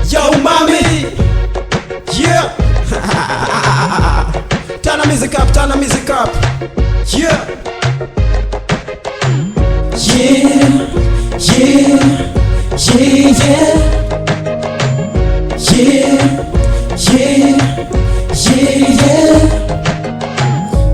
Yo mommy, yeah. Turn the music up, turn the music up. Yeah. Yeah, yeah, yeah, yeah. Yeah, yeah, yeah.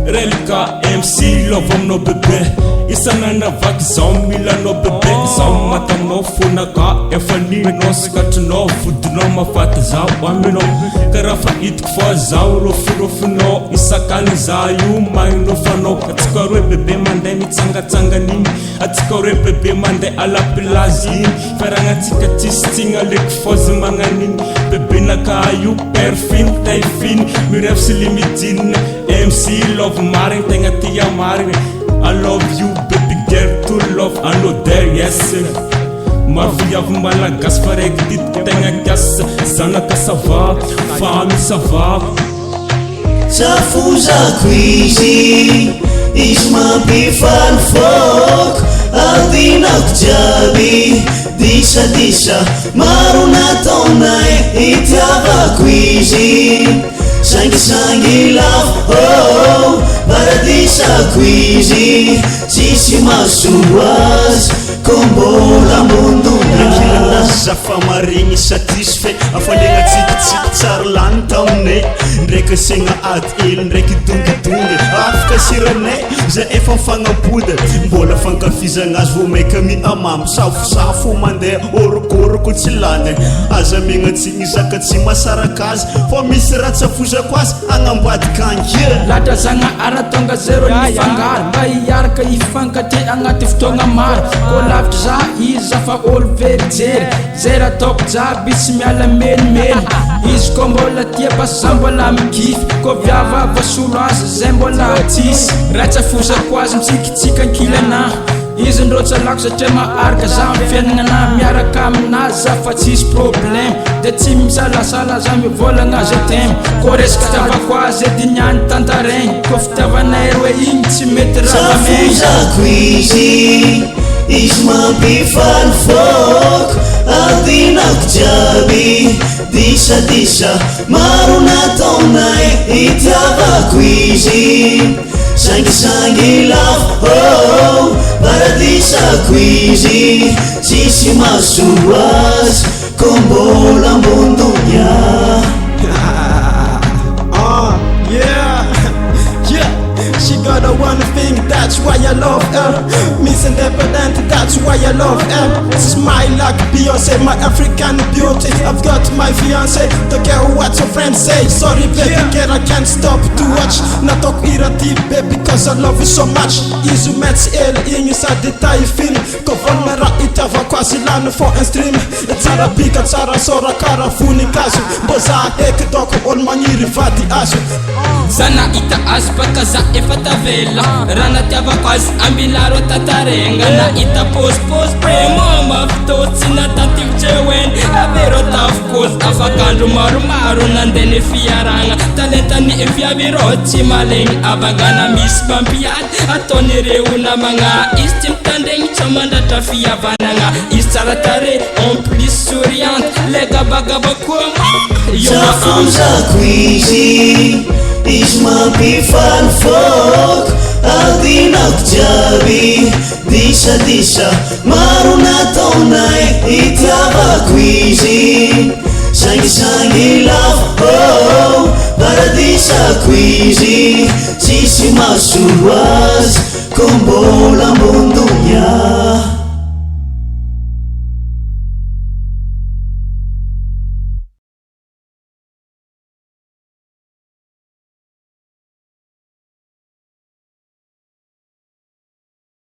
Relika MC lova aminao bebe isanana vaky zao milanao bebe zao matanao fonaka efa ninao sikatrinao vodinao mafaty zao aminao karaha fa hitiko fa zao rofirofinao isakany za io magnino fanao atsika roe bebe mandeha mitsangatsangan'iny atsika roe bebe mandeha alapilazy iny fiaragnatsika tsisy tsigna leky fozy magnan'iny bebe naka io perfiny taifiny mirefy sy limidine MC love marigny tegna tia marigny I love you baby girl to love I know there yes maviavy malagasy fa raiky titika tegna kiasa zanaka sava famy sava safozako izy mampifaly fôko adinako jiaby disadisa maro nataonay itiavako izy sangisangy lafo paradisako izy tsisy mahasoa azy kombola mondonaaza fa marigny satisfait afaliagna tsikitsiky tsara lany taminay ndraiky asiagna ady hely ndraiky dongidongy afaka siranay za efa mifagnampody mbola fankafizagna azy vo maika miamamy safosafo mandeha orokoroko tsy lany aza miagnatsiny zaka tsy masaraka azy fa misy raha tsafozako azy agnambadika angia latrazagna aratonga zero nifangaro mba hiaraka ifankatre agnaty fotoagna maro kô lavitry za izy za fa olo verijery zay raha ataoko jiaby tsy miala melimely izy kô mbola tia basa mbola migify kô viavava solo azy zay mbola tsisy raha tsafozako azy mitsikitsika ankilana izy ndrotsalako satria maharaka za amy fiaignana miaraka aminazy za fa tsisy problème de tsy misalasala za mivolagna je t'aime kô resaka fitiavako azy edy niany tantaregny kô fitiavanay roe igny tsy mety raha safozako izy mampifaly fôko adinako jiaby disadisa maro nataonay itiavako izy sangisangy lafo paradisako izy tsisy mahasoa azy kombola ambondonia Yeah, yeah. She got a one thing, that's why I love her. Miss Independent, that's why I love her. Smile like Beyonce, my African beauty. I've got my fiance, don't care what your friends say. Sorry baby girl, I can't stop to watch. Not talk irritative baby, cause I love you so much. Izu mets el ing sa detaj film. Kofon mera itava kwa silano for en stream. Tsara bika tsara sora kara funi kazu. Boza ek doko on maniry vady azo. Sana ita azy baka za efa tavela raha natiavako azy ambilaro tataregna na ita pôsipôsy premo mafitô tsy natativitry hoeny avero tafokôzy afakandro maromaro nandeny fiaragna talentany viavy rô tsy malegny avangana misy mampiady ataon'ireo namagna izy tsy mitandregny tsy mandratra fihavanagna izy tsara tare en plus souriante le gabagaba koa safozako izy mampifaly fôko adinako jiaby disadisa maro nataonay itiavako izy sangisangy lafo paradisako izy tsisy mahasoa azy kombola